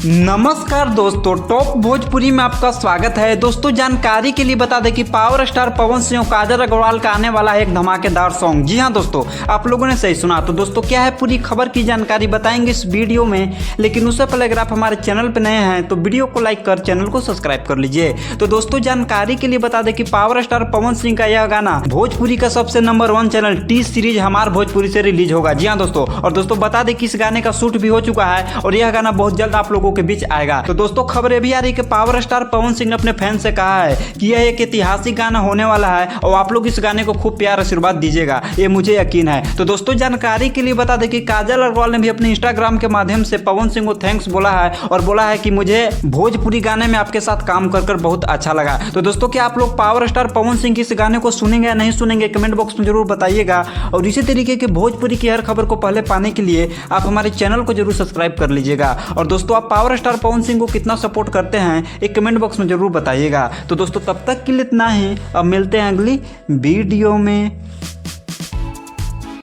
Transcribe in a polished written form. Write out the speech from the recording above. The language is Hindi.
नमस्कार दोस्तों, टॉप भोजपुरी में आपका स्वागत है। दोस्तों जानकारी के लिए बता दें कि पावर स्टार पवन सिंह और काजल अग्रवाल का आने वाला है एक धमाकेदार सॉन्ग। जी हां दोस्तों, आप लोगों ने सही सुना। तो दोस्तों क्या है पूरी खबर की जानकारी बताएंगे इस वीडियो में, लेकिन उससे पहले अगर आप हमारे चैनल पर नए हैं तो वीडियो को लाइक कर चैनल को सब्सक्राइब कर लीजिए। तो दोस्तों जानकारी के लिए बता दें कि पावर स्टार पवन सिंह का यह गाना भोजपुरी का सबसे नंबर 1 चैनल टी सीरीज हमार भोजपुरी से रिलीज होगा। जी हाँ दोस्तों, और दोस्तों बता दें कि इस गाने का शूट भी हो चुका है और यह गाना बहुत जल्द आप लोगों के बीच आएगा। तो दोस्तों खबर ये भी आ रही है कि पावर स्टार पवन सिंह ने अपने फैन से कहा है कि यह एक ऐतिहासिक गाना होने वाला है और आप लोग इस गाने को खूब प्यार आशीर्वाद दीजिएगा, ये मुझे यकीन है। तो दोस्तों जानकारी के लिए बता दें कि काजल अग्रवाल ने भी अपने इंस्टाग्राम के माध्यम से पवन सिंह को थैंक्स बोला है और बोला है कि मुझे भोजपुरी गाने में आपके साथ काम कर बहुत अच्छा लगा। तो दोस्तों क्या आप लोग पावर स्टार पवन सिंह की इस गाने को सुनेंगे या नहीं सुनेंगे, कमेंट बॉक्स में जरूर बताइएगा। और इसी तरीके के भोजपुरी की हर खबर को पहले पाने के लिए आप हमारे चैनल को जरूर सब्सक्राइब कर लीजिएगा। और दोस्तों आप पावर स्टार पवन सिंह को कितना सपोर्ट करते हैं एक कमेंट बॉक्स में जरूर बताइएगा। तो दोस्तों तब तक के लिए इतना ही, अब मिलते हैं अगली वीडियो में।